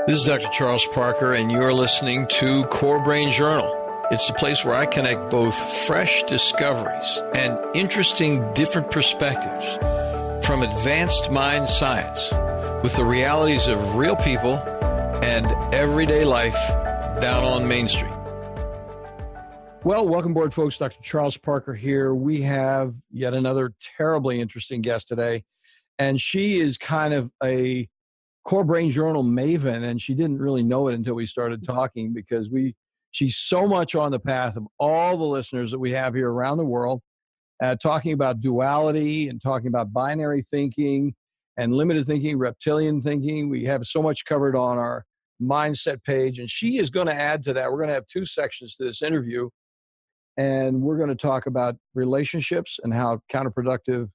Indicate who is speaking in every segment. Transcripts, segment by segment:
Speaker 1: This is Dr. Charles Parker, and you're listening to Core Brain Journal. It's the place where I connect both fresh discoveries and interesting different perspectives from advanced mind science with the realities of real people and everyday life down on Main Street. Well, welcome aboard, folks. Dr. Charles Parker here. We have yet another terribly interesting guest today, and she is kind of a Core Brain Journal maven, and she didn't really know it until we started talking because she's so much on the path of all the listeners that we have here around the world, talking about duality and talking about binary thinking and limited thinking, reptilian thinking. We have so much covered on our mindset page, and she is going to add to that. We're going to have two sections to this interview, and we're going to talk about relationships and how counterproductive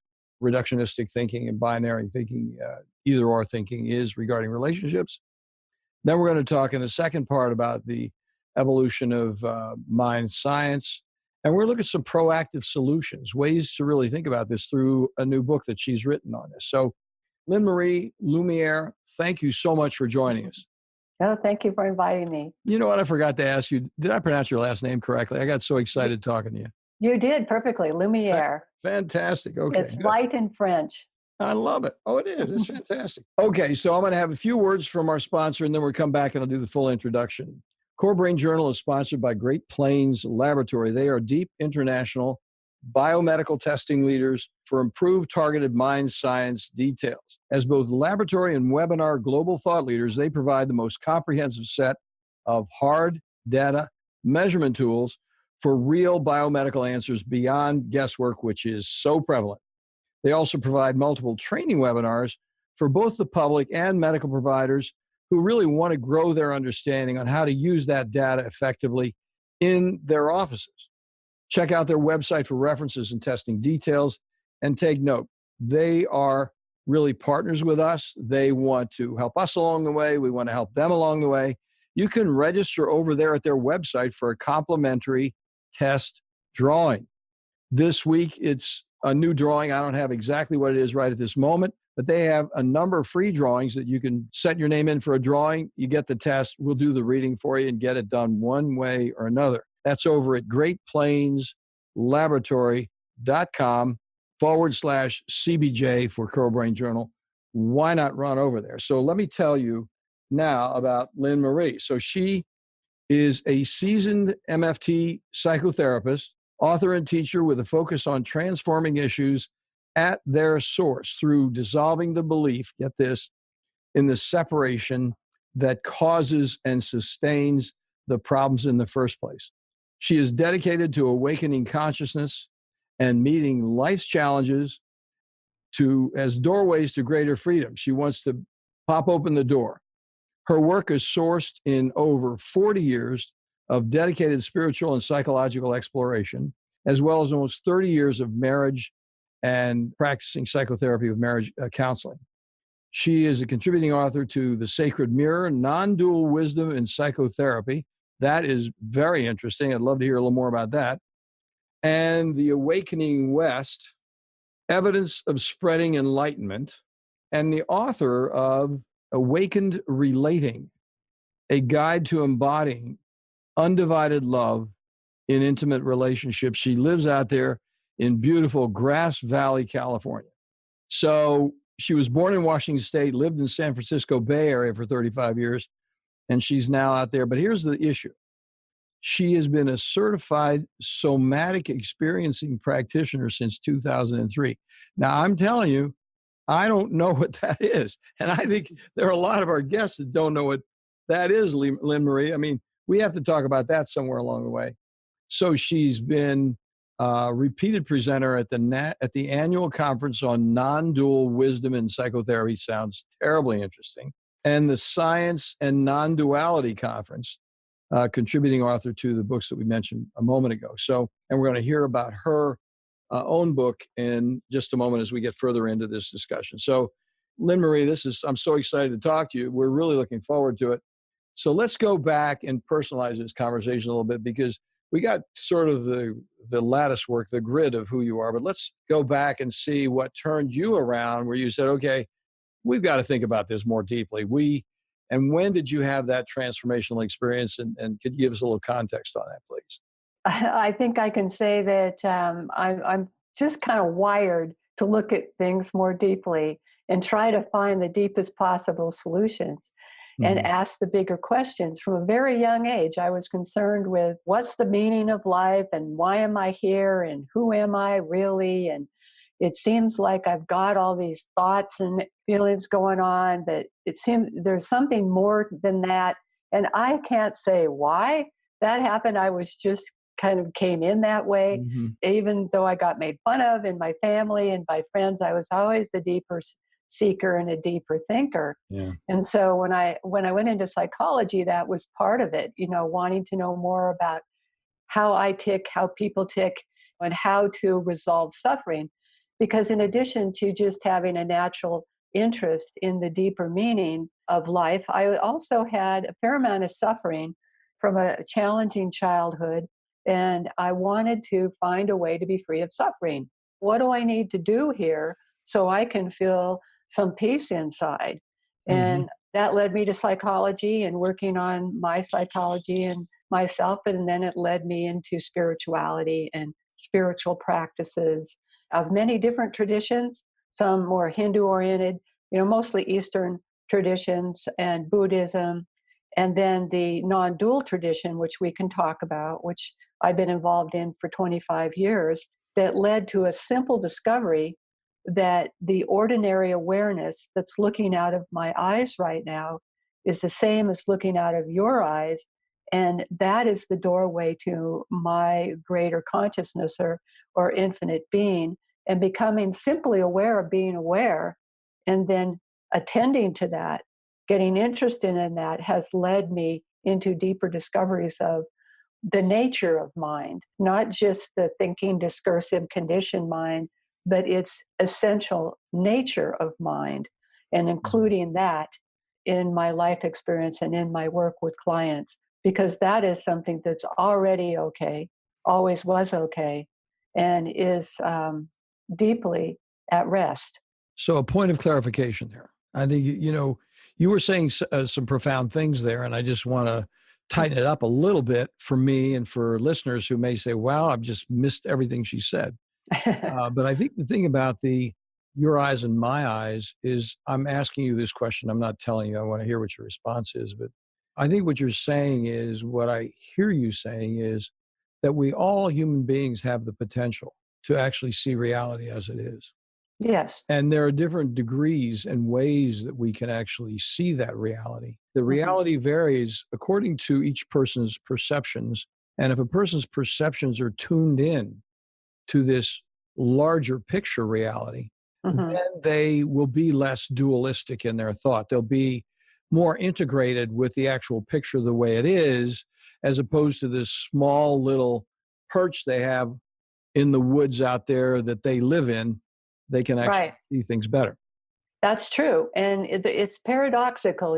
Speaker 1: reductionistic thinking and binary thinking, either or thinking is regarding relationships. Then we're going to talk in the second part about the evolution of mind science. And we're going to look at some proactive solutions, ways to really think about this through a new book that she's written on this. So Lynn Marie Lumiere, thank you so much for joining us.
Speaker 2: Oh, thank you for inviting me.
Speaker 1: You know what? I forgot to ask you, did I pronounce your last name correctly? I got so excited talking to you.
Speaker 2: You did perfectly, Lumiere.
Speaker 1: Fantastic. Okay.
Speaker 2: It's light in French.
Speaker 1: I love it. Oh, it is. It's fantastic. Okay, so I'm going to have a few words from our sponsor, and then we'll come back and I'll do the full introduction. Core Brain Journal is sponsored by Great Plains Laboratory. They are deep international biomedical testing leaders for improved targeted mind science details. As both laboratory and webinar global thought leaders, they provide the most comprehensive set of hard data measurement tools for real biomedical answers beyond guesswork, which is so prevalent. They also provide multiple training webinars for both the public and medical providers who really want to grow their understanding on how to use that data effectively in their offices. Check out their website for references and testing details, and take note, they are really partners with us. They want to help us along the way. We want to help them along the way. You can register over there at their website for a complimentary test drawing. This week, it's a new drawing. I don't have exactly what it is right at this moment, but they have a number of free drawings that you can set your name in for a drawing. You get the test. We'll do the reading for you and get it done one way or another. That's over at greatplainslaboratory.com/CBJ for Core Brain Journal. Why not run over there? So let me tell you now about Lynn Marie. So she is a seasoned MFT psychotherapist, author and teacher with a focus on transforming issues at their source through dissolving the belief, get this, in the separation that causes and sustains the problems in the first place. She is dedicated to awakening consciousness and meeting life's challenges as doorways to greater freedom. She wants to pop open the door. Her work is sourced in over 40 years of dedicated spiritual and psychological exploration, as well as almost 30 years of marriage and practicing psychotherapy with marriage counseling. She is a contributing author to The Sacred Mirror, Nondual Wisdom and Psychotherapy. That is very interesting. I'd love to hear a little more about that. And The Awakening West, Evidence of Spreading Enlightenment, and the author of Awakened Relating, a guide to embodying undivided love in intimate relationships. She lives out there in beautiful Grass Valley, California. So she was born in Washington State, lived in San Francisco Bay Area for 35 years, and she's now out there. But here's the issue. She has been a certified somatic experiencing practitioner since 2003. Now, I'm telling you, I don't know what that is. And I think there are a lot of our guests that don't know what that is, Lynn Marie. I mean, we have to talk about that somewhere along the way. So she's been a repeated presenter at the annual conference on Non-Dual Wisdom and Psychotherapy. Sounds terribly interesting. And the Science and Non-Duality Conference, contributing author to the books that we mentioned a moment ago. So, and we're going to hear about her own book in just a moment as we get further into this discussion. So, Lynn Marie, I'm so excited to talk to you. We're really looking forward to it. So let's go back and personalize this conversation a little bit, because we got sort of the lattice work, the grid of who you are, but let's go back and see what turned you around where you said, okay, we've got to think about this more deeply. And when did you have that transformational experience? And could you give us a little context on that, please?
Speaker 2: I think I can say that I'm just kind of wired to look at things more deeply and try to find the deepest possible solutions and
Speaker 1: Mhm.
Speaker 2: ask the bigger questions. From a very young age, I was concerned with what's the meaning of life and why am I here and who am I really? And it seems like I've got all these thoughts and feelings going on, but it seems there's something more than that. And I can't say why that happened. I was just kind of came in that way.
Speaker 1: Mhm.
Speaker 2: Even though I got made fun of in my family and by friends, I was always the deeper seeker and a deeper thinker.
Speaker 1: Yeah.
Speaker 2: And so when I went into psychology, that was part of it, wanting to know more about how I tick, how people tick, and how to resolve suffering. Because in addition to just having a natural interest in the deeper meaning of life, I also had a fair amount of suffering from a challenging childhood. And I wanted to find a way to be free of suffering. What do I need to do here so I can feel some peace inside?
Speaker 1: Mhm.
Speaker 2: And that led me to psychology and working on my psychology and myself. And then it led me into spirituality and spiritual practices of many different traditions, some more Hindu oriented, mostly Eastern traditions and Buddhism. And then the non dual tradition, which we can talk about, which I've been involved in for 25 years, that led to a simple discovery that the ordinary awareness that's looking out of my eyes right now is the same as looking out of your eyes. And that is the doorway to my greater consciousness or infinite being, and becoming simply aware of being aware and then attending to that, getting interested in that has led me into deeper discoveries of the nature of mind, not just the thinking, discursive, conditioned mind, but its essential nature of mind, and
Speaker 1: Mhm.
Speaker 2: including that in my life experience and in my work with clients, because that is something that's already okay, always was okay, and is deeply at rest.
Speaker 1: So a point of clarification there. I think, you were saying some profound things there, and I just want to tighten it up a little bit for me and for listeners who may say, wow, I've just missed everything she said. But I think the thing about the your eyes and my eyes is I'm asking you this question. I'm not telling you. I want to hear what your response is. But I think what you're saying is what I hear you saying is that we all human beings have the potential to actually see reality as it is.
Speaker 2: Yes.
Speaker 1: And there are different degrees and ways that we can actually see that reality. The
Speaker 2: Hmm.
Speaker 1: reality varies according to each person's perceptions. And if a person's perceptions are tuned in to this larger picture reality,
Speaker 2: Hmm.
Speaker 1: then they will be less dualistic in their thought. They'll be more integrated with the actual picture the way it is, as opposed to this small little perch they have in the woods out there that they live in. They can actually
Speaker 2: Right.
Speaker 1: see things better.
Speaker 2: That's true. And it's paradoxical,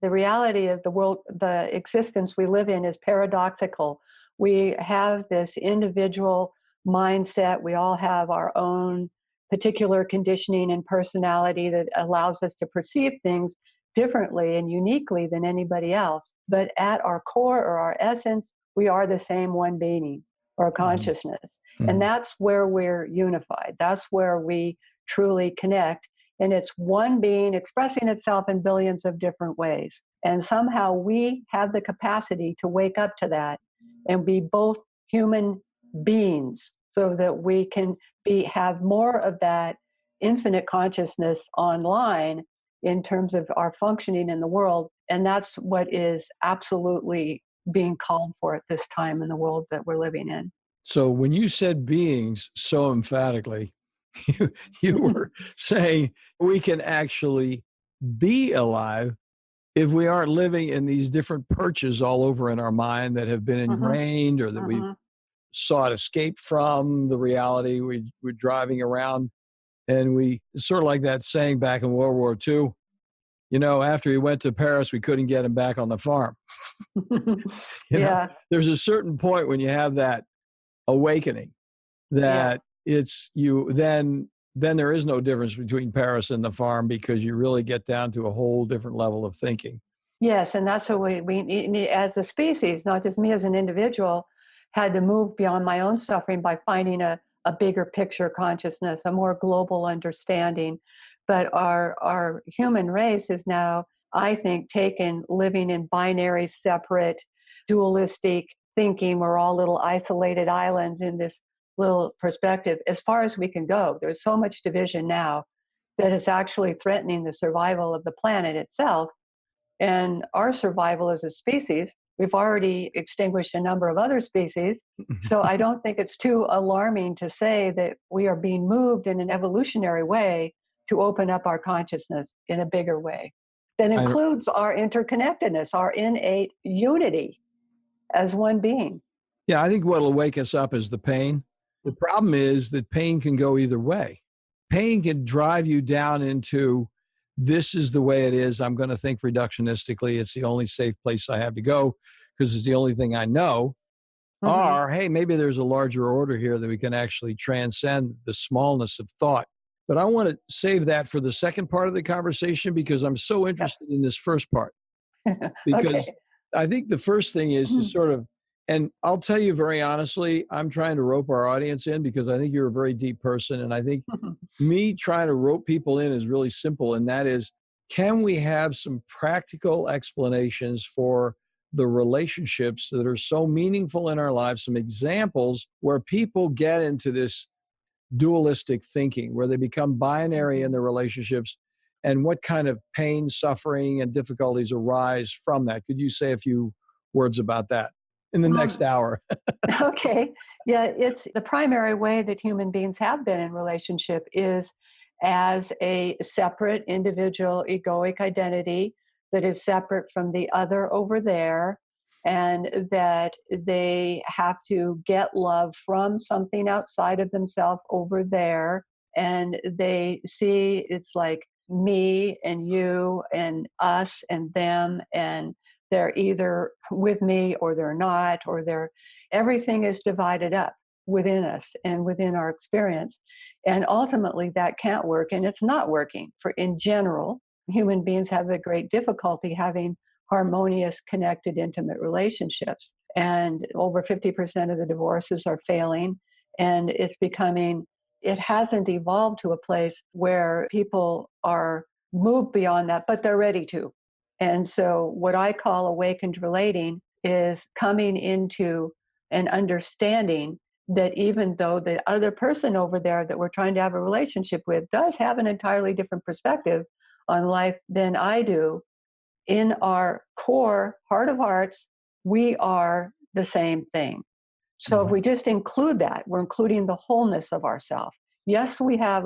Speaker 2: the reality of the world, the existence we live in is paradoxical. We have this individual mindset. We all have our own particular conditioning and personality that allows us to perceive things differently and uniquely than anybody else. But at our core or our essence, we are the same one being or
Speaker 1: Mhm.
Speaker 2: consciousness. And
Speaker 1: Mhm.
Speaker 2: that's where we're unified. That's where we truly connect, and it's one being expressing itself in billions of different ways. And somehow we have the capacity to wake up to that and be both human beings so that we can have more of that infinite consciousness online in terms of our functioning in the world. And that's what is absolutely being called for at this time in the world that we're living in.
Speaker 1: So when you said beings so emphatically, you, you were saying we can actually be alive if we aren't living in these different perches all over in our mind that have been
Speaker 2: Hmm.
Speaker 1: ingrained or that we
Speaker 2: Hmm.
Speaker 1: sought escape from the reality. We're driving around and it's sort of like that saying back in World War II, after he went to Paris, we couldn't get him back on the farm. You know,
Speaker 2: Yeah,
Speaker 1: there's a certain point when you have that awakening
Speaker 2: yeah.
Speaker 1: that it's you, then there is no difference between Paris and the farm because you really get down to a whole different level of thinking.
Speaker 2: Yes, and that's what we need as a species, not just me as an individual, had to move beyond my own suffering by finding a bigger picture consciousness, a more global understanding. But our human race is now, I think, taken living in binary, separate, dualistic thinking. We're all little isolated islands in this little perspective. As far as we can go, there's so much division now that is actually threatening the survival of the planet itself and our survival as a species. We've already extinguished a number of other species. So I don't think it's too alarming to say that we are being moved in an evolutionary way to open up our consciousness in a bigger way that
Speaker 1: I know.
Speaker 2: includes our interconnectedness, our innate unity as one being.
Speaker 1: Yeah, I think what'll wake us up is the pain. The problem is that pain can go either way. Pain can drive you down into, this is the way it is. I'm going to think reductionistically. It's the only safe place I have to go because it's the only thing I know.
Speaker 2: Mm-hmm.
Speaker 1: Or, hey, maybe there's a larger order here that we can actually transcend the smallness of thought. But I want to save that for the second part of the conversation because I'm so interested in this first part.
Speaker 2: Okay.
Speaker 1: Because I think the first thing is to sort of, and I'll tell you very honestly, I'm trying to rope our audience in because I think you're a very deep person. And I think me trying to rope people in is really simple. And that is, can we have some practical explanations for the relationships that are so meaningful in our lives, some examples where people get into this dualistic thinking, where they become binary in their relationships, and what kind of pain, suffering, and difficulties arise from that? Could you say a few words about that in the next
Speaker 2: Um,
Speaker 1: hour?
Speaker 2: okay. Yeah, it's the primary way that human beings have been in relationship is as a separate individual egoic identity that is separate from the other over there, and that they have to get love from something outside of themselves over there. And they see it's like me and you and us and them, and they're either with me or they're not, or they're everything is divided up within us and within our experience. And ultimately that can't work, and it's not working. For in general, human beings have a great difficulty having harmonious, connected, intimate relationships. And over 50% of the divorces are failing. And it's becoming, it hasn't evolved to a place where people are moved beyond that, but they're ready to. And so, what I call awakened relating is coming into an understanding that even though the other person over there that we're trying to have a relationship with does have an entirely different perspective on life than I do, in our core, heart of hearts, we are the same thing. So if
Speaker 1: Mhm.
Speaker 2: we just include that, we're including the wholeness of ourselves. Yes, we have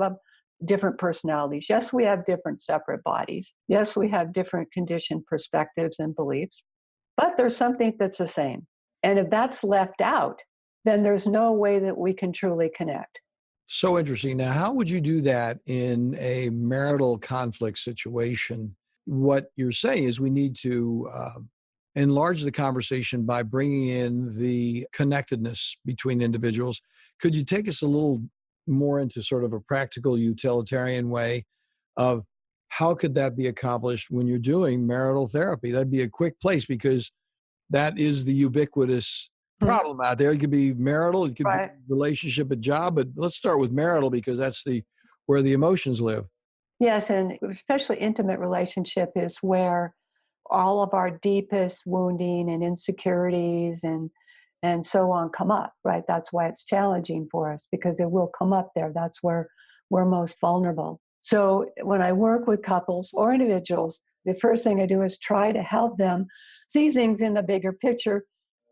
Speaker 2: different personalities. Yes, we have different separate bodies. Yes, we have different conditioned perspectives and beliefs, but there's something that's the same. And if that's left out, then there's no way that we can truly connect.
Speaker 1: So interesting. Now, how would you do that in a marital conflict situation? What you're saying is we need to enlarge the conversation by bringing in the connectedness between individuals. Could you take us a little more into sort of a practical utilitarian way of how could that be accomplished when you're doing marital therapy? That'd be a quick place because that is the ubiquitous
Speaker 2: Hmm.
Speaker 1: problem out there. It could be marital, it could be
Speaker 2: Right.
Speaker 1: relationship, a job, but let's start with marital because that's the where the emotions live.
Speaker 2: Yes, and especially intimate relationship is where all of our deepest wounding and insecurities and so on come up, right? That's why it's challenging for us because it will come up there. That's where we're most vulnerable. So when I work with couples or individuals, the first thing I do is try to help them see things in the bigger picture,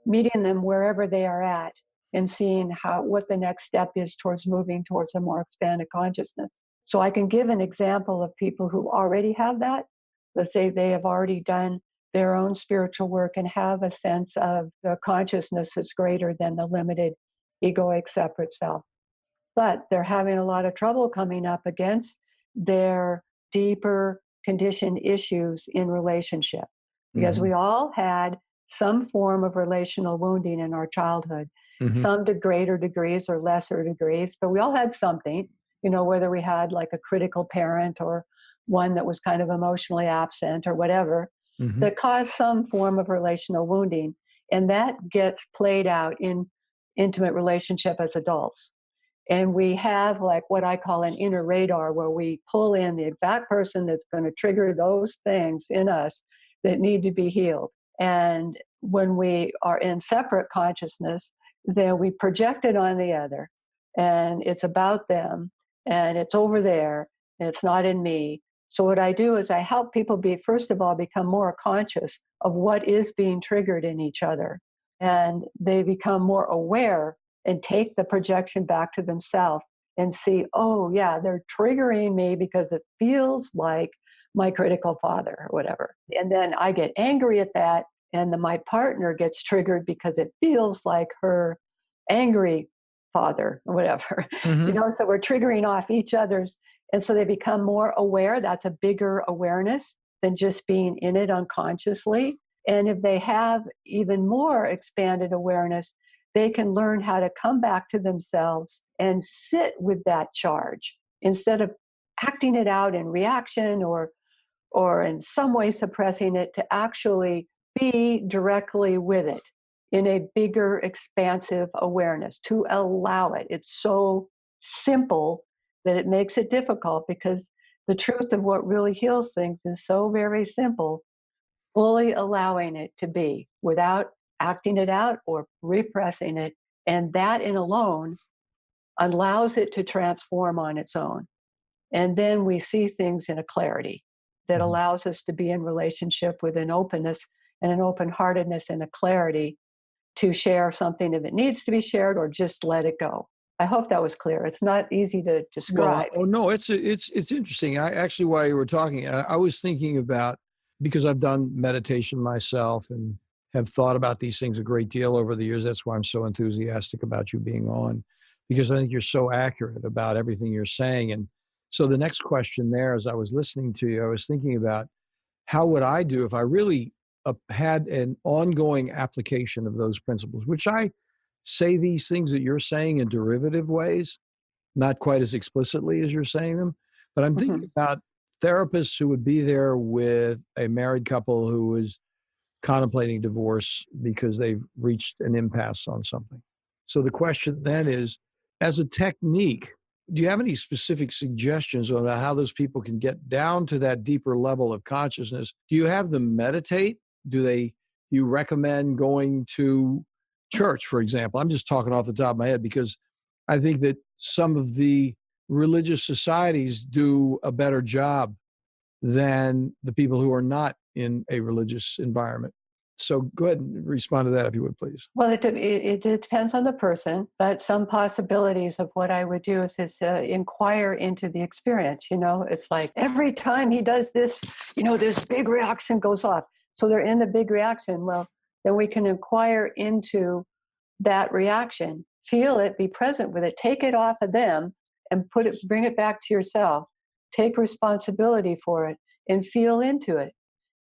Speaker 2: meeting them wherever they are at and seeing what the next step is towards moving towards a more expanded consciousness. So I can give an example of people who already have that. Let's say they have already done their own spiritual work and have a sense of the consciousness that's greater than the limited egoic separate self. But they're having a lot of trouble coming up against their deeper conditioned issues in relationship because
Speaker 1: Hmm.
Speaker 2: we all had some form of relational wounding in our childhood,
Speaker 1: Hmm.
Speaker 2: some to greater degrees or lesser degrees, but we all had something, whether we had like a critical parent or one that was kind of emotionally absent or whatever.
Speaker 1: Hmm.
Speaker 2: that cause some form of relational wounding. And that gets played out in intimate relationship as adults. And we have like what I call an inner radar, where we pull in the exact person that's going to trigger those things in us that need to be healed. And when we are in separate consciousness, then we project it on the other, and it's about them, and it's over there, and it's not in me. So what I do is I help people first of all, become more conscious of what is being triggered in each other. And they become more aware and take the projection back to themselves and see, oh, yeah, they're triggering me because it feels like my critical father or whatever. And then I get angry at that. And then my partner gets triggered because it feels like her angry father or whatever.
Speaker 1: Hmm.
Speaker 2: So we're triggering off each other's. And so they become more aware. That's a bigger awareness than just being in it unconsciously. And if they have even more expanded awareness, they can learn how to come back to themselves and sit with that charge instead of acting it out in reaction or in some way suppressing it, to actually be directly with it in a bigger, expansive awareness, to allow it. It's so simple that it makes it difficult, because the truth of what really heals things is so very simple. Fully allowing it to be without acting it out or repressing it. And that in alone allows it to transform on its own. And then we see things in a clarity that
Speaker 1: Hmm.
Speaker 2: allows us to be in relationship with an openness and an open heartedness and a clarity to share something if it needs to be shared, or just let it go. I hope that was clear. It's not easy to
Speaker 1: Well,
Speaker 2: describe.
Speaker 1: oh no, it's interesting. I actually, while you were talking, I was thinking about, because I've done meditation myself and have thought about these things a great deal over the years. That's why I'm so enthusiastic about you being on, because I think you're so accurate about everything you're saying. And so the next question there, as I was listening to you, I was thinking about, how would I do if I really had an ongoing application of those principles, which I say these things that you're saying in derivative ways, not quite as explicitly as you're saying them. But I'm thinking
Speaker 2: Mhm.
Speaker 1: about therapists who would be there with a married couple who is contemplating divorce because they've reached an impasse on something. So the question then is, as a technique, do you have any specific suggestions on how those people can get down to that deeper level of consciousness? Do you have them meditate? Do you recommend going to church, for example? I'm just talking off the top of my head, because I think that some of the religious societies do a better job than the people who are not in a religious environment. So go ahead and respond to that if you would, please.
Speaker 2: Well, it depends on the person, but some possibilities of what I would do is inquire into the experience. It's like every time he does this, this big reaction goes off. So they're in the big reaction. Well, then we can inquire into that reaction, feel it, be present with it, take it off of them and bring it back to yourself. Take responsibility for it and feel into it.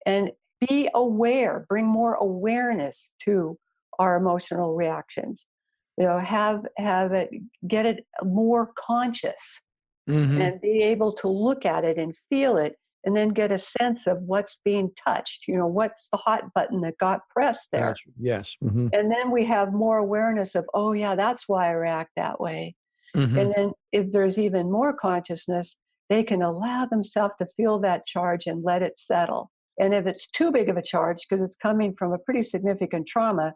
Speaker 2: And be aware, bring more awareness to our emotional reactions. Have it, get it more conscious,
Speaker 1: Mm-hmm.
Speaker 2: and be able to look at it and feel it, and then get a sense of what's being touched. What's the hot button that got pressed there?
Speaker 1: Gotcha. Yes. Mm-hmm.
Speaker 2: And then we have more awareness of, oh yeah, that's why I react that way.
Speaker 1: Mm-hmm.
Speaker 2: And then if there's even more consciousness, they can allow themselves to feel that charge and let it settle. And if it's too big of a charge, because it's coming from a pretty significant trauma,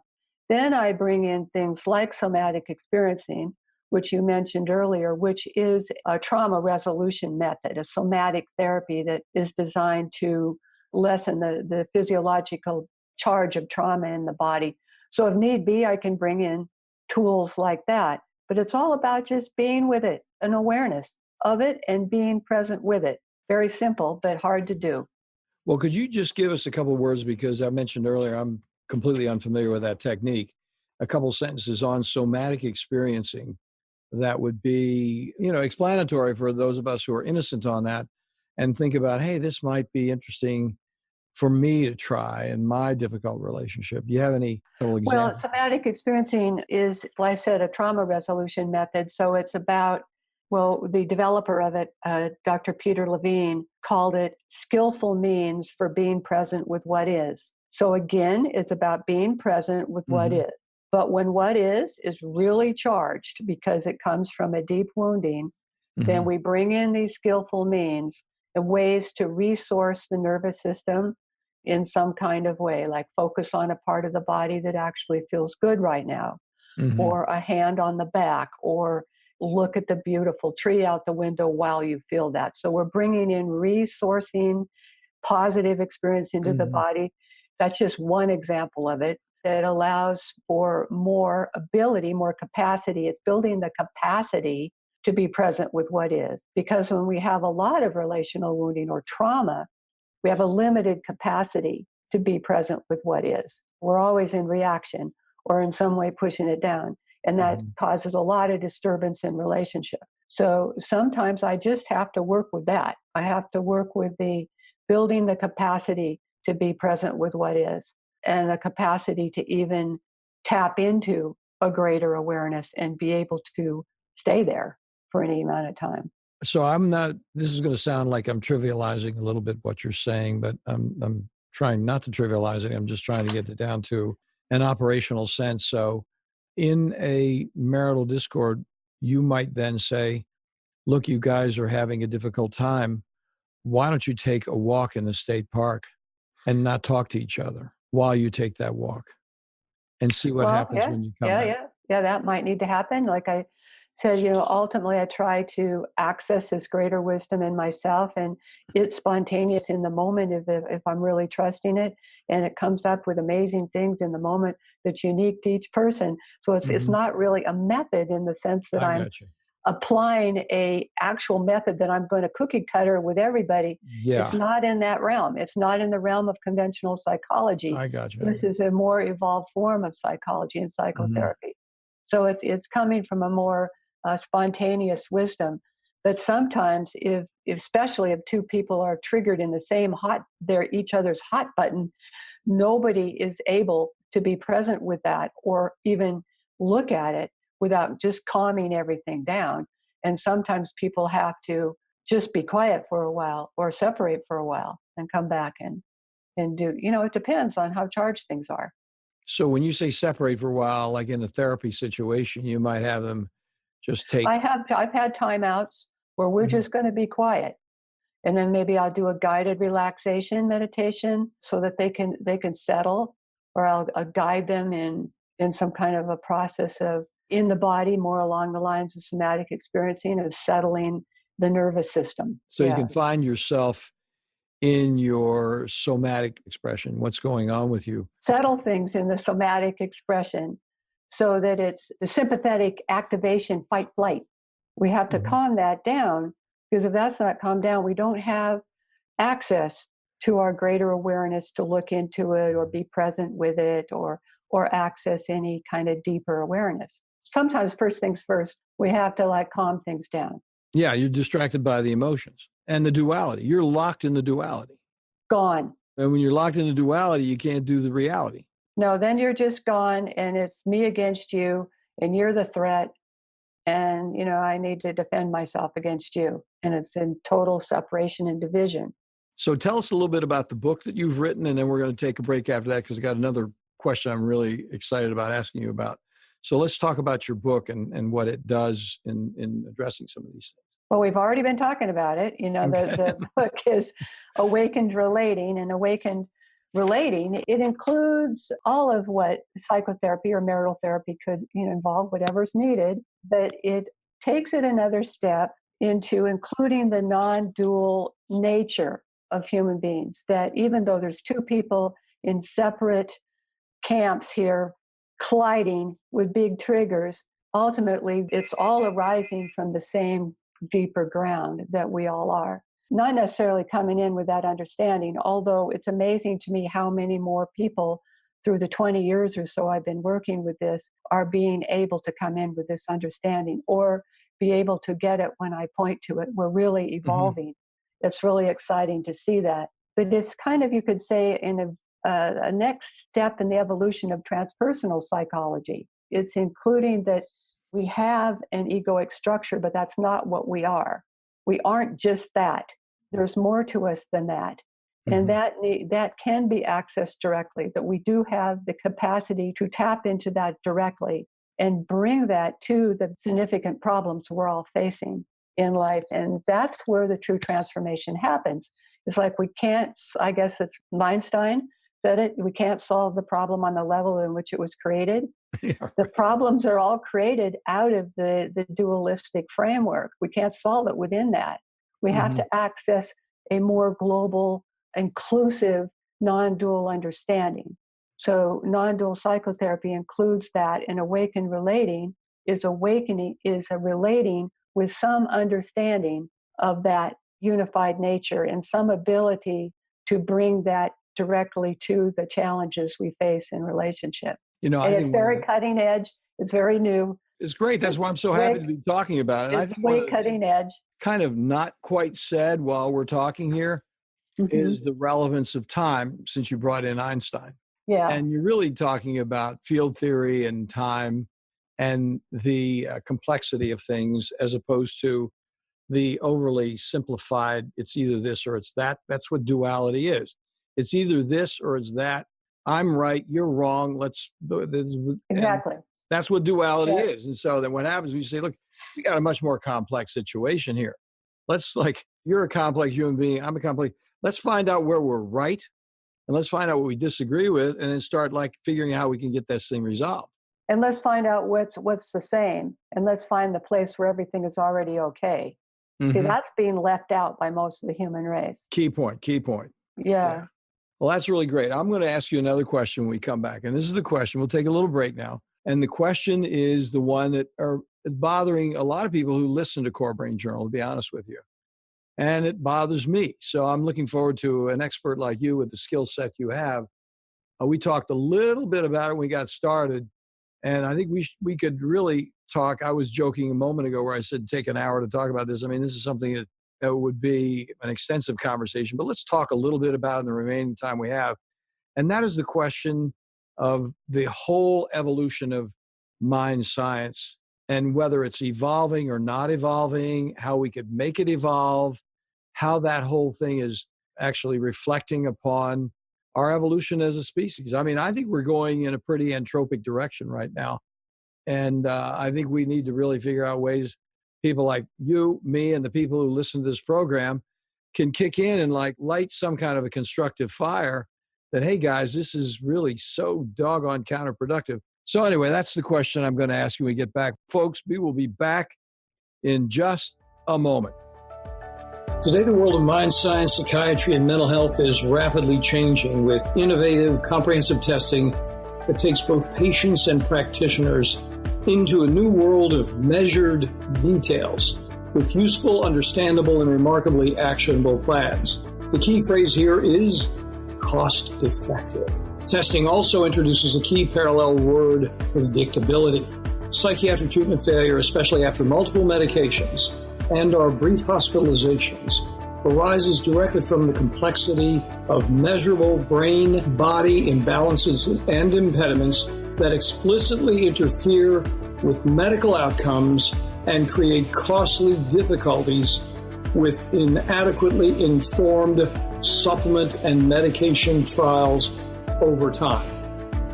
Speaker 2: then I bring in things like somatic experiencing, which you mentioned earlier, which is a trauma resolution method, a somatic therapy that is designed to lessen the physiological charge of trauma in the body. So if need be, I can bring in tools like that. But it's all about just being with it, an awareness of it and being present with it. Very simple, but hard to do.
Speaker 1: Well, could you just give us a couple of words, because I mentioned earlier I'm completely unfamiliar with that technique. A couple sentences on somatic experiencing that would be, explanatory for those of us who are innocent on that, and think about, hey, this might be interesting for me to try in my difficult relationship. Do you have any couple
Speaker 2: Well,
Speaker 1: examples?
Speaker 2: somatic experiencing is, like I said, a trauma resolution method. So it's about Well, the developer of it, Dr. Peter Levine, called it skillful means for being present with what is. So again, it's about being present with what
Speaker 1: Mm-hmm.
Speaker 2: is. But when what is really charged because it comes from a deep wounding, then
Speaker 1: Mm-hmm.
Speaker 2: we bring in these skillful means and ways to resource the nervous system in some kind of way, like focus on a part of the body that actually feels good right now,
Speaker 1: Mm-hmm.
Speaker 2: or a hand on the back, or look at the beautiful tree out the window while you feel that. So we're bringing in resourcing positive experience into the
Speaker 1: Mm-hmm.
Speaker 2: body. That's just one example of it that allows for more ability, more capacity. It's building the capacity to be present with what is. Because when we have a lot of relational wounding or trauma, we have a limited capacity to be present with what is. We're always in reaction or in some way pushing it down. And that
Speaker 1: Mm-hmm.
Speaker 2: causes a lot of disturbance in relationship. So sometimes I just have to work with that. I have to work with the building the capacity to be present with what is and the capacity to even tap into a greater awareness and be able to stay there for any amount of time.
Speaker 1: So I'm not, this is going to sound like I'm trivializing a little bit what you're saying, but I'm trying not to trivialize it. I'm just trying to get it down to an operational sense. So in a marital discord, you might then say, look, you guys are having a difficult time. Why don't you take a walk in the state park and not talk to each other while you take that walk and see what
Speaker 2: Well,
Speaker 1: happens
Speaker 2: yeah,
Speaker 1: when you come
Speaker 2: yeah,
Speaker 1: back?
Speaker 2: yeah, yeah, that might need to happen. Like I said, ultimately I try to access this greater wisdom in myself, and it's spontaneous in the moment if I'm really trusting it, and it comes up with amazing things in the moment that's unique to each person. So it's
Speaker 1: Hmm.
Speaker 2: not really a method in the sense that
Speaker 1: I
Speaker 2: I'm
Speaker 1: got you.
Speaker 2: applying a actual method that I'm going to cookie cutter with everybody. It's
Speaker 1: Yeah,
Speaker 2: not in that realm. It's not in the realm of conventional psychology.
Speaker 1: I got you.
Speaker 2: This is a more evolved form of psychology and
Speaker 1: Hmm.
Speaker 2: psychotherapy. So it's coming from a more spontaneous wisdom. But sometimes, if especially if two people are triggered in the same they're each other's hot button, nobody is able to be present with that or even look at it without just calming everything down. And sometimes people have to just be quiet for a while or separate for a while and come back and do, it depends on how charged things are.
Speaker 1: So when you say separate for a while, like in a therapy situation, you might have them just take.
Speaker 2: I've had timeouts where we're
Speaker 1: Mhm.
Speaker 2: just going to be quiet. And then maybe I'll do a guided relaxation meditation so that they can settle, or I'll guide them in some kind of a process of in the body, more along the lines of somatic experiencing of settling the nervous system.
Speaker 1: So you
Speaker 2: Yeah.
Speaker 1: can find yourself in your somatic expression, what's going on with you.
Speaker 2: Settle things in the somatic expression so that it's the sympathetic activation, fight, flight. We have to
Speaker 1: Mhm.
Speaker 2: calm that down, because if that's not calmed down, we don't have access to our greater awareness to look into it or be present with it, or access any kind of deeper awareness. Sometimes first things first, we have to like calm things down.
Speaker 1: Yeah, you're distracted by the emotions and the duality. You're locked in the duality.
Speaker 2: Gone.
Speaker 1: And when you're locked in the duality, you can't do the reality.
Speaker 2: No, then you're just gone and it's me against you and you're the threat, and I need to defend myself against you, and it's in total separation and division.
Speaker 1: So tell us a little bit about the book that you've written, and then we're going to take a break after that because I got another question I'm really excited about asking you about. So let's talk about your book and what it does in addressing some of these things.
Speaker 2: Well, we've already been talking about it.
Speaker 1: Okay.
Speaker 2: The book is Awakened Relating, and Awakened Relating, it includes all of what psychotherapy or marital therapy could involve, whatever's needed, but it takes it another step into including the non-dual nature of human beings, that even though there's two people in separate camps here colliding with big triggers, ultimately it's all arising from the same deeper ground that we all are. Not necessarily coming in with that understanding, although it's amazing to me how many more people through the 20 years or so I've been working with this are being able to come in with this understanding or be able to get it when I point to it. We're really
Speaker 1: Hmm.
Speaker 2: evolving. It's really exciting to see that. But it's kind of, you could say, in a next step in the evolution of transpersonal psychology. It's including that we have an egoic structure, but that's not what we are. We aren't just that. There's more to us than that. And that can be accessed directly, that we do have the capacity to tap into that directly and bring that to the significant problems we're all facing in life. And that's where the true transformation happens. It's like we can't, I guess it's Einstein said it, we can't solve the problem on the level in which it was created. Yeah, right. The problems are all created out of the dualistic framework. We can't solve it within that. We have to access a more global, inclusive, non-dual understanding. So non-dual psychotherapy includes that, and awakened relating is a relating with some understanding of that unified nature and some ability to bring that directly to the challenges we face in relationship. And it's very cutting edge. It's very new.
Speaker 1: It's great. That's why I'm so happy to be talking about it.
Speaker 2: It's way cutting edge.
Speaker 1: Kind of not quite said while we're talking here is the relevance of time, since you brought in Einstein.
Speaker 2: Yeah.
Speaker 1: And you're really talking about field theory and time and the complexity of things, as opposed to the overly simplified, it's either this or it's that. That's what duality is. It's either this or it's that. I'm right, you're wrong.
Speaker 2: Exactly.
Speaker 1: That's what duality is. And so then what happens, we say, look, we got a much more complex situation here. Let's, you're a complex human being, I'm a complex. Let's find out where we're right, and let's find out what we disagree with, and then start figuring out how we can get this thing resolved.
Speaker 2: And let's find out what's the same, and let's find the place where everything is already okay. See, that's being left out by most of the human race.
Speaker 1: Key point.
Speaker 2: Yeah.
Speaker 1: Well, that's really great. I'm going to ask you another question when we come back. And this is the question. We'll take a little break now. And the question is the one that are bothering a lot of people who listen to Core Brain Journal, to be honest with you. And it bothers me. So I'm looking forward to an expert like you with the skill set you have. We talked a little bit about it when we got started. And I think we could really talk. I was joking a moment ago where I said take an hour to talk about this. I mean, this is something that would be an extensive conversation. But let's talk a little bit about it in the remaining time we have. And that is the question of the whole evolution of mind science and whether it's evolving or not evolving, how we could make it evolve, how that whole thing is actually reflecting upon our evolution as a species. I mean, I think we're going in a pretty entropic direction right now. And I think we need to really figure out ways people like you, me, and the people who listen to this program can kick in and light some kind of a constructive fire that, hey guys, this is really so doggone counterproductive. So anyway, that's the question I'm going to ask you when we get back. Folks, we will be back in just a moment. Today, the world of mind science, psychiatry, and mental health is rapidly changing with innovative, comprehensive testing that takes both patients and practitioners into a new world of measured details with useful, understandable, and remarkably actionable plans. The key phrase here is cost-effective. Testing also introduces a key parallel word: predictability. Psychiatric treatment failure, especially after multiple medications and or brief hospitalizations, arises directly from the complexity of measurable brain-body imbalances and impediments that explicitly interfere with medical outcomes and create costly difficulties with inadequately informed supplement and medication trials over time.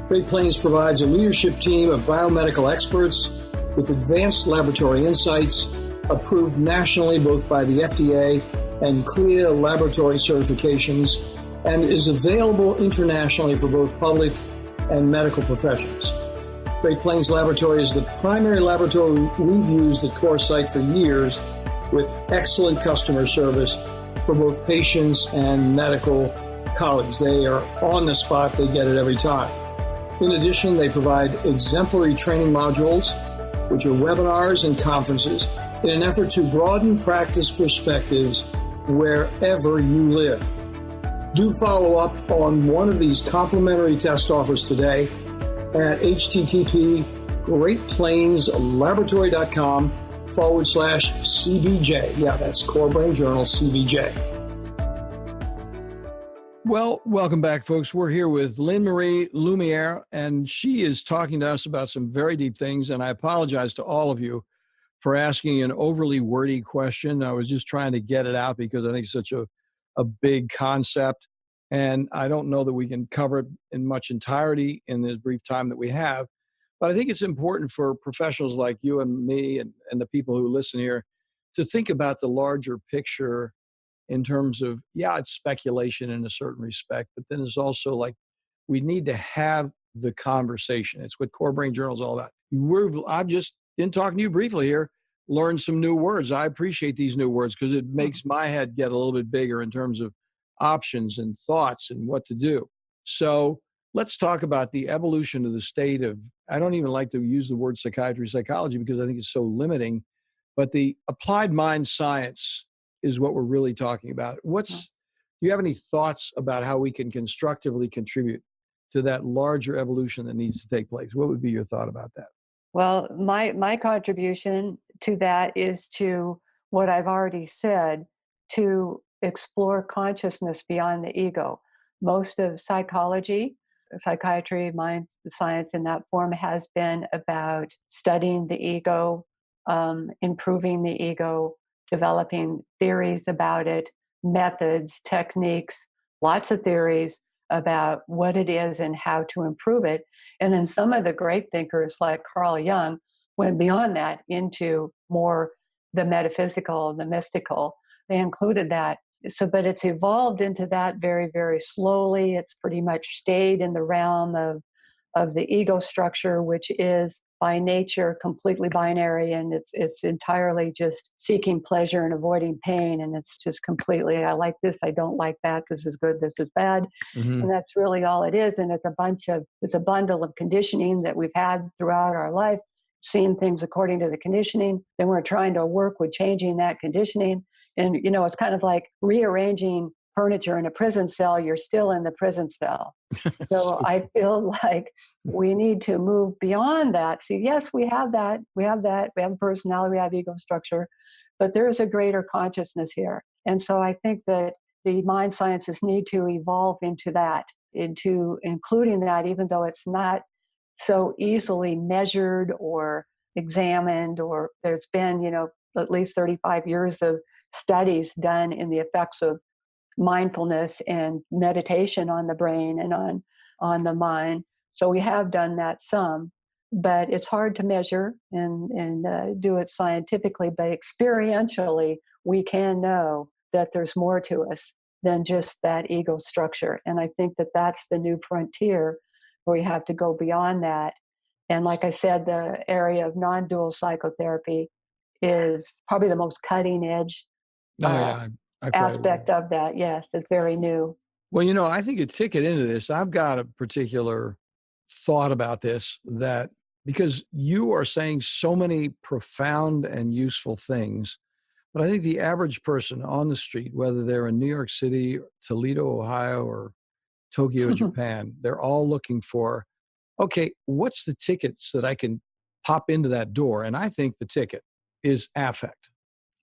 Speaker 1: Great Plains provides a leadership team of biomedical experts with advanced laboratory insights, approved nationally both by the FDA and CLIA laboratory certifications, and is available internationally for both public and medical professions. Great Plains Laboratory is the primary laboratory we've used at CoreSight for years, with excellent customer service for both patients and medical colleagues. They are on the spot. They get it every time. In addition, they provide exemplary training modules, which are webinars and conferences, in an effort to broaden practice perspectives wherever you live. Do follow up on one of these complimentary test offers today at http://greatplainslaboratory.com/CBJ. Yeah, that's Core Brain Journal CBJ. Well, welcome back, folks. We're here with Lynn Marie Lumiere, and she is talking to us about some very deep things. And I apologize to all of you for asking an overly wordy question. I was just trying to get it out because I think it's such a big concept. And I don't know that we can cover it in much entirety in this brief time that we have. But I think it's important for professionals like you and me and the people who listen here to think about the larger picture in terms of, yeah, it's speculation in a certain respect, but then it's also like we need to have the conversation. It's what Core Brain Journal is all about. I've just, in talking to you briefly here, learned some new words. I appreciate these new words because it makes my head get a little bit bigger in terms of options and thoughts and what to do. So let's talk about the evolution of the state of, I don't even like to use the word psychiatry, psychology, because I think it's so limiting, but the applied mind science is what we're really talking about. Do you have any thoughts about how we can constructively contribute to that larger evolution that needs to take place? What would be your thought about that?
Speaker 2: Well, my contribution to that is to what I've already said, to explore consciousness beyond the ego. Most of psychology, psychiatry, mind science in that form has been about studying the ego, improving the ego, developing theories about it, methods, techniques, lots of theories about what it is and how to improve it. And then some of the great thinkers like Carl Jung went beyond that into more the metaphysical, the mystical. They included that. So, but it's evolved into that very, very slowly. It's pretty much stayed in the realm of the ego structure, which is by nature completely binary, and it's entirely just seeking pleasure and avoiding pain, and it's just completely, I like this, I don't like that, this is good, this is bad.
Speaker 1: Mm-hmm.
Speaker 2: And that's really all it is. And it's a bundle of conditioning that we've had throughout our life, seeing things according to the conditioning. Then we're trying to work with changing that conditioning. And, it's kind of like rearranging furniture in a prison cell. You're still in the prison cell. So I feel like we need to move beyond that. See, yes, we have that. We have personality, we have ego structure, but there is a greater consciousness here. And so I think that the mind sciences need to evolve into that, into including that, even though it's not so easily measured or examined, or there's been, at least 35 years of studies done in the effects of mindfulness and meditation on the brain and on the mind. So we have done that some, but it's hard to measure and do it scientifically. But experientially, we can know that there's more to us than just that ego structure. And I think that that's the new frontier where we have to go beyond that. And like I said, the area of non-dual psychotherapy is probably the most cutting edge
Speaker 1: Oh, yeah. I quite agree.
Speaker 2: aspect of that. Yes, it's very new.
Speaker 1: Well, I think a ticket into this, I've got a particular thought about this, that because you are saying so many profound and useful things, but I think the average person on the street, whether they're in New York City, Toledo, Ohio, or Tokyo, Japan, they're all looking for, okay, what's the tickets that I can pop into that door? And I think the ticket is affect.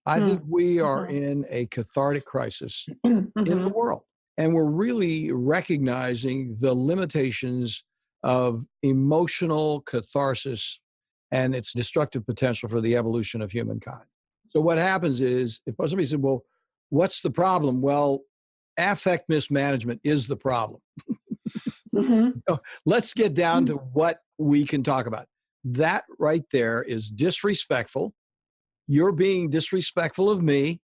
Speaker 1: I think we are in a cathartic crisis in the world. And we're really recognizing the limitations of emotional catharsis and its destructive potential for the evolution of humankind. So what happens is, if somebody said, well, what's the problem? Well, affect mismanagement is the problem. So let's get down to what we can talk about. That right there is disrespectful. You're being disrespectful of me.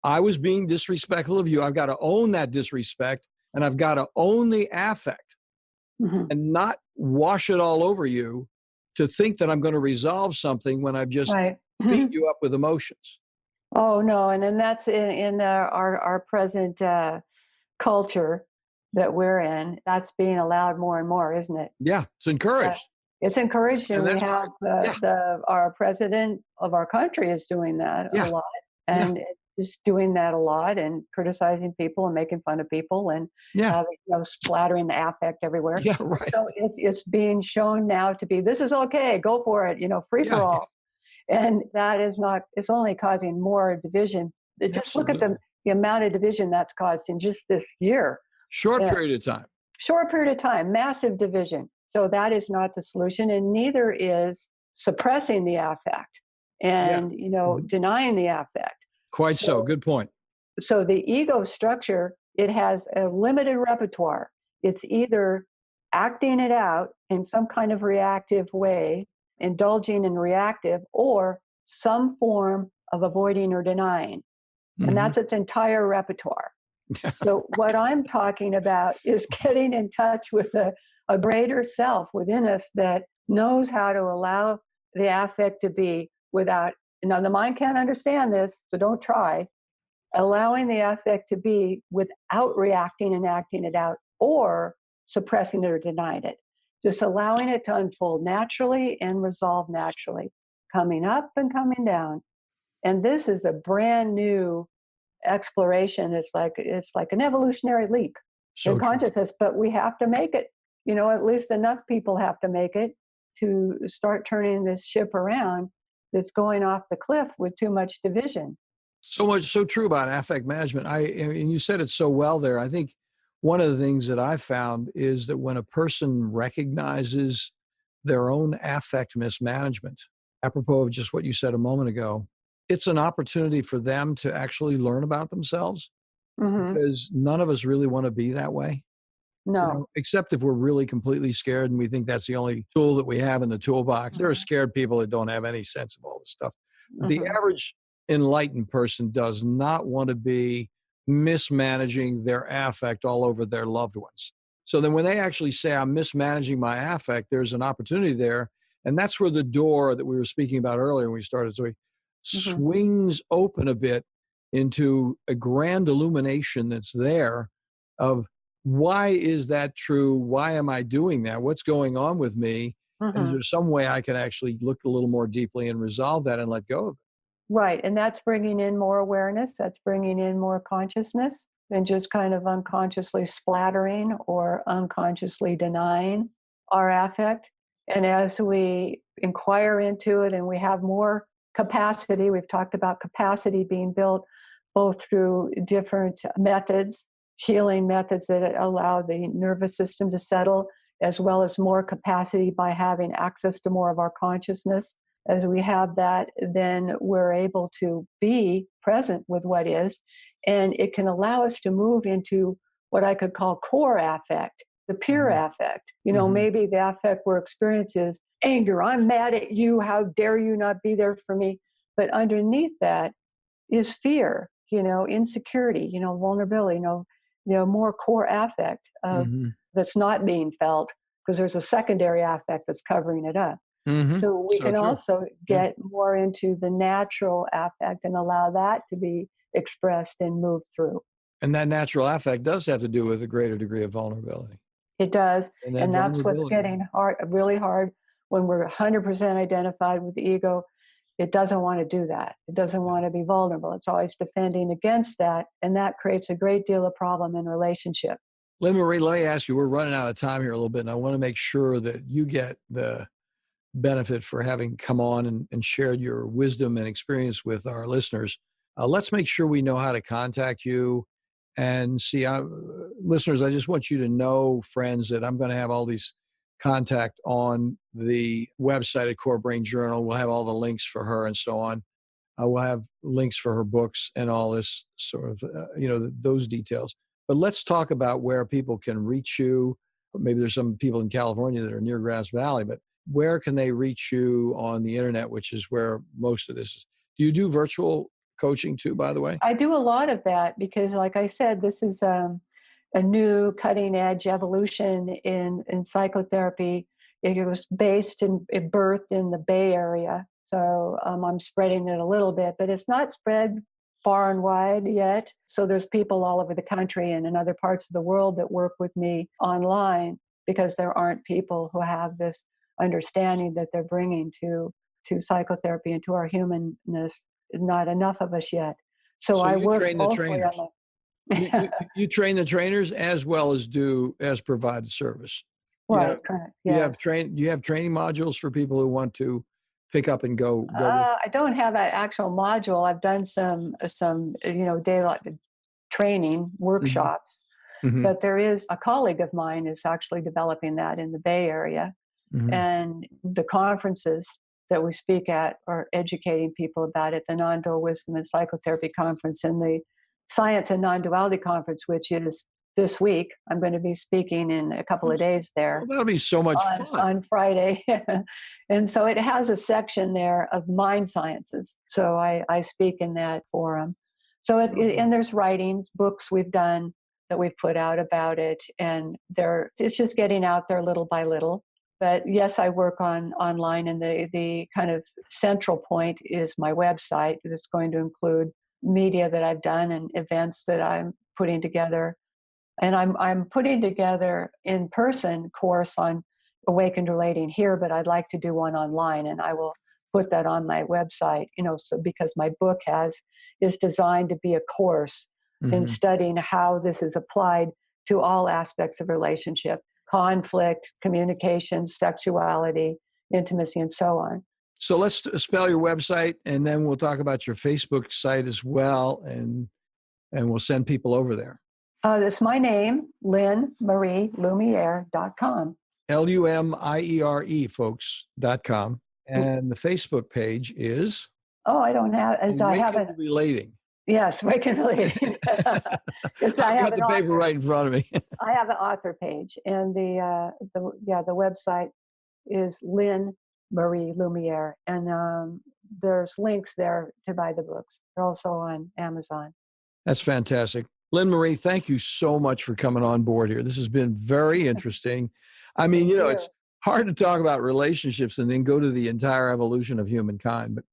Speaker 1: I was being disrespectful of you. I've got to own that disrespect, and I've got to own the affect and not wash it all over you to think that I'm going to resolve something when I've just beat you up with emotions.
Speaker 2: Oh, no. And then that's in our present culture that we're in. That's being allowed more and more, isn't it?
Speaker 1: Yeah, it's encouraged.
Speaker 2: It's encouraged, and we have
Speaker 1: right.
Speaker 2: our president of our country is doing that a lot, and just doing that a lot, and criticizing people and making fun of people, and having, splattering the affect everywhere.
Speaker 1: Yeah, right.
Speaker 2: So it's being shown now to be, this is okay, go for it, free for all, and that is not. It's only causing more division. Just look at the amount of division that's caused in just this year
Speaker 1: Short period of time.
Speaker 2: Short period of time, massive division. So that is not the solution, and neither is suppressing the affect and denying the affect.
Speaker 1: Quite so. Good point.
Speaker 2: So the ego structure, it has a limited repertoire. It's either acting it out in some kind of reactive way, indulging in reactive, or some form of avoiding or denying. And that's its entire repertoire. So what I'm talking about is getting in touch with a greater self within us that knows how to allow the affect to be without, now the mind can't understand this, so don't try, allowing the affect to be without reacting and acting it out or suppressing it or denying it. Just allowing it to unfold naturally and resolve naturally, coming up and coming down. And this is a brand new exploration. It's like an evolutionary leap in consciousness, but we have to make it. At least enough people have to make it to start turning this ship around that's going off the cliff with too much division.
Speaker 1: So true about affect management. And you said it so well there. I think one of the things that I found is that when a person recognizes their own affect mismanagement, apropos of just what you said a moment ago, it's an opportunity for them to actually learn about themselves, because none of us really want to be that way.
Speaker 2: No.
Speaker 1: Except if we're really completely scared and we think that's the only tool that we have in the toolbox. There are scared people that don't have any sense of all this stuff. The average enlightened person does not want to be mismanaging their affect all over their loved ones. So then when they actually say, I'm mismanaging my affect, there's an opportunity there. And that's where the door that we wwere speaking about earlier when we started, Zoe, swings open a bit into a grand illumination that's there of, why is that true? Why am I doing that? What's going on with me? And is there some way I can actually look a little more deeply and resolve that and let go of it?
Speaker 2: Right. And that's bringing in more awareness. That's bringing in more consciousness than just kind of unconsciously splattering or unconsciously denying our affect. And as we inquire into it and we have more capacity, we've talked about capacity being built both through different methods, healing methods that allow the nervous system to settle, as well as more capacity by having access to more of our consciousness. As we have that, then we're able to be present with what is, and it can allow us to move into what I could call core affect, the pure affect. Maybe the affect we're experiencing is anger. I'm mad at you. How dare you not be there for me? But underneath that is fear, insecurity, vulnerability, more core affect that's not being felt, because there's a secondary affect that's covering it up. So we can also get more into the natural affect and allow that to be expressed and moved through.
Speaker 1: And that natural affect does have to do with a greater degree of vulnerability.
Speaker 2: It does. And that's what's getting really hard when we're 100% identified with the ego. It doesn't want to do that. It doesn't want to be vulnerable. It's always defending against that. And that creates a great deal of problem in relationship.
Speaker 1: Lynn Marie, let me ask you, we're running out of time here a little bit, and I want to make sure that you get the benefit for having come on and shared your wisdom and experience with our listeners. Let's make sure we know how to contact you. And see, listeners, I just want you to know, friends, that I'm going to have all these contact on the website at Core Brain Journal. We'll have all the links for her and so on. We'll have links for her books and all this sort of, those details. But let's talk about where people can reach you. Maybe there's some people in California that are near Grass Valley, but where can they reach you on the internet, which is where most of this is? Do you do virtual coaching too, by the way?
Speaker 2: I do a lot of that because, like I said, this is a new cutting edge evolution in psychotherapy. It was birthed in the Bay Area. So I'm spreading it a little bit, but it's not spread far and wide yet. So there's people all over the country and in other parts of the world that work with me online, because there aren't people who have this understanding that they're bringing to psychotherapy and to our humanness. Not enough of us yet. So I work mostly on
Speaker 1: you train the trainers as well as provide service.
Speaker 2: Right, correct. Yes.
Speaker 1: You have training modules for people who want to pick up and go.
Speaker 2: I don't have an actual module. I've done some daylight training workshops.
Speaker 1: Mm-hmm.
Speaker 2: But there is a colleague of mine who's actually developing that in the Bay Area.
Speaker 1: Mm-hmm.
Speaker 2: And the conferences that we speak at are educating people about it. The Nondual Wisdom and Psychotherapy Conference and the Science and Non-Duality Conference, which is this week. I'm going to be speaking in a couple of days there.
Speaker 1: Well, that'll be so much fun.
Speaker 2: On Friday. And so it has a section there of mind sciences. So I speak in that forum. So and there's writings, books we've done that we've put out about it. And it's just getting out there little by little. But yes, I work online, and the kind of central point is my website. It's going to include media that I've done and events that I'm putting together. And I'm putting together in-person course on Awakened Relating here, but I'd like to do one online, and I will put that on my website, so because my book is designed to be a course in studying how this is applied to all aspects of relationship, conflict, communication, sexuality, intimacy, and so on.
Speaker 1: So let's spell your website, and then we'll talk about your Facebook site as well, and we'll send people over there.
Speaker 2: That's my name, Lynn Marie Lumiere.com.
Speaker 1: Lumiere, folks.com. And the Facebook page is?
Speaker 2: Oh, I don't have, I haven't.
Speaker 1: Relating.
Speaker 2: Yes, Awakened Relating.
Speaker 1: I've got the paper right in front of me.
Speaker 2: I have an author page, and the website is Lynn Marie Lumiere, and there's links there to buy the books. They're also on Amazon.
Speaker 1: That's fantastic. Lynn Marie, thank you so much for coming on board here. This has been very interesting. I mean, it's hard to talk about relationships and then go to the entire evolution of humankind. But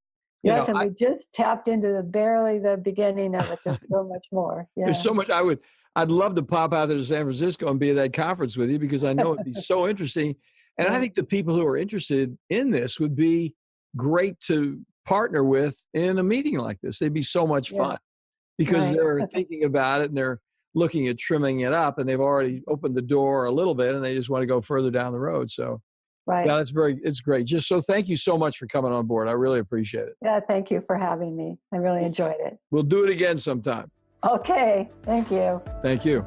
Speaker 2: yes, and we just tapped into barely the beginning of it. There's so much more. Yeah.
Speaker 1: There's so much. I'd love to pop out there to San Francisco and be at that conference with you, because I know it'd be so interesting. And I think the people who are interested in this would be great to partner with in a meeting like this. They'd be so much fun. Because they're thinking about it and they're looking at trimming it up, and they've already opened the door a little bit and they just want to go further down the road. So yeah, it's great. Just so thank you so much for coming on board. I really appreciate it.
Speaker 2: Yeah, thank you for having me. I really enjoyed it.
Speaker 1: We'll do it again sometime.
Speaker 2: Okay, thank you.
Speaker 1: Thank you.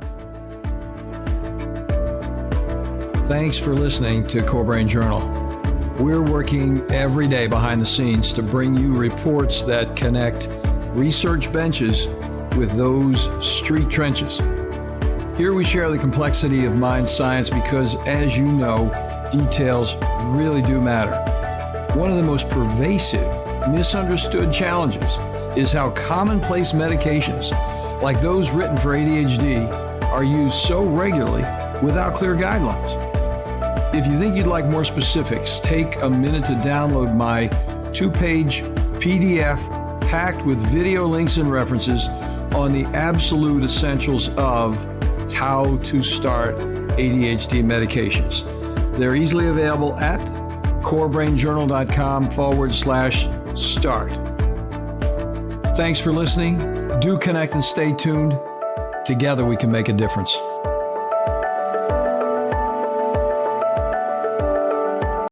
Speaker 1: Thanks for listening to Core Brain Journal. We're working every day behind the scenes to bring you reports that connect research benches with those street trenches. Here we share the complexity of mind science because, as you know, details really do matter. One of the most pervasive, misunderstood challenges is how commonplace medications, like those written for ADHD, are used so regularly without clear guidelines. If you think you'd like more specifics, take a minute to download my 2-page PDF packed with video links and references on the absolute essentials of how to start ADHD medications. They're easily available at corebrainjournal.com/start. Thanks for listening. Do connect and stay tuned. Together we can make a difference.